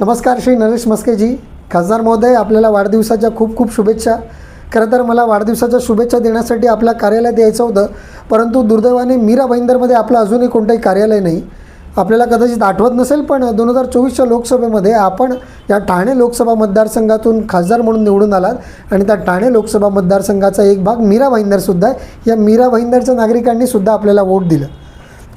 नमस्कार, श्री नरेश मस्केजी. खासदार महोदय, आपल्याला वाढदिवसाच्या खूप खूप शुभेच्छा. खरं तर मला वाढदिवसाच्या शुभेच्छा देण्यासाठी आपल्या कार्यालयात यायचं होतं, परंतु दुर्दैवाने मीरा भाईंदरमध्ये आपलं अजूनही कोणतंही कार्यालय नाही. आपल्याला कदाचित आठवत नसेल, पण 2024च्या लोकसभेमध्ये आपण या ठाणे लोकसभा मतदारसंघातून खासदार म्हणून निवडून आलात आणि त्या ठाणे लोकसभा मतदारसंघाचा एक भाग मीरा भाईंदरसुद्धा आहे. या मीरा भाईंदरच्या नागरिकांनीसुद्धा आपल्याला वोट दिलं.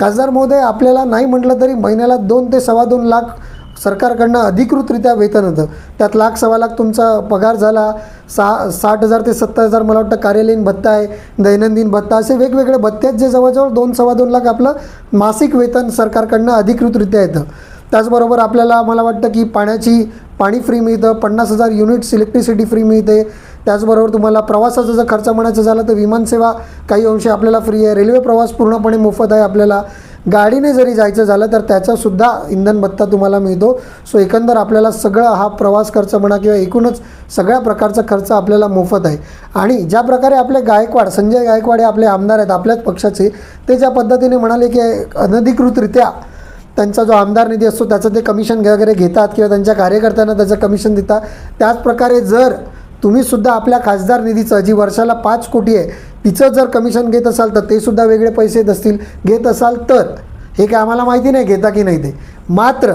खासदार महोदय, आपल्याला नाही म्हटलं तरी महिन्याला 2 ते 2.25 लाख सरकारकडनं अधिकृतरित्या वेतन होतं. त्यात लाख सव्वा लाख तुमचा पगार झाला. 60,000 ते 70,000 मला वाटतं कार्यालयीन भत्ता आहे, दैनंदिन भत्ता, असे वेगवेगळे भत्ते आहेत जे जवळजवळ 2-2.25 लाख आपलं मासिक वेतन सरकारकडनं अधिकृतरित्या येतं. त्याचबरोबर आपल्याला मला वाटतं की पाणी फ्री मिळतं, 50,000 युनिट्स इलेक्ट्रिसिटी फ्री मिळते. त्याचबरोबर तुम्हाला प्रवासाचा जर खर्च म्हणायचं झालं तर विमानसेवा काही अंशी आपल्याला फ्री आहे. रेल्वे प्रवास पूर्णपणे मोफत आहे. आपल्याला गाडीने जरी जायचं झालं तर त्याचासुद्धा इंधन भत्ता तुम्हाला मिळतो. सो एकंदर आपल्याला सगळा हा प्रवास खर्च म्हणा किंवा एकूणच सगळ्या प्रकारचा खर्च आपल्याला मोफत आहे. आणि ज्या प्रकारे आपले गायकवाड, संजय गायकवाड हे आपले आमदार आहेत आपल्याच पक्षाचे, ते ज्या पद्धतीने म्हणाले की अनधिकृतरित्या त्यांचा जो आमदार निधी असतो त्याचं ते कमिशन वगैरे घेतात किंवा त्यांच्या कार्यकर्त्यांना त्याचं कमिशन देतात, त्याचप्रकारे जर तुम्हीसुद्धा आपल्या खासदार निधीचं, जी वर्षाला 5 कोटी आहे, तिचं जर कमिशन घेत असाल तर ते सुद्धा वेगळे पैसे येत असतील. घेत असाल तर हे काय आम्हाला माहिती नाही घेता की नाही ते. मात्र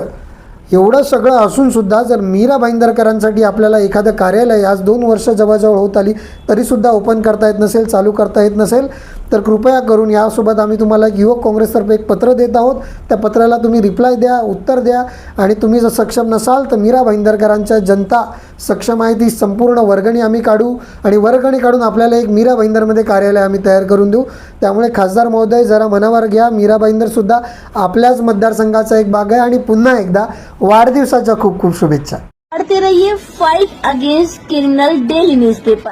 एवढं सगळं असूनसुद्धा जर मीरा भाईंदरकरांसाठी आपल्याला एखादं कार्यालय आज 2 वर्ष जवळजवळ होत आली तरीसुद्धा ओपन करता येत नसेल, चालू करता येत नसेल, तर कृपया करून यासोबत आम्ही तुम्हाला युवक काँग्रेसतर्फे एक पत्र देत आहोत. त्या पत्राला तुम्ही रिप्लाय द्या, उत्तर द्या. आणि तुम्ही जर सक्षम नसाल तर मीरा भाईंदरकरांच्या जनता सक्षम आहे ती संपूर्ण वर्गणी आम्ही काढू आणि वर्गणी काढून आपल्याला एक मीरा भाईंदरमध्ये कार्यालय आम्ही तयार करून देऊ. त्यामुळे खासदार महोदय जरा मनावर घ्या. मीरा भाईंदरसुद्धा आपल्याच मतदारसंघाचा एक भाग आहे. आणि पुन्हा एकदा वाढदिवसाच्या खूप खूप शुभेच्छा. पढ़ते रहिए fight against criminal daily newspaper.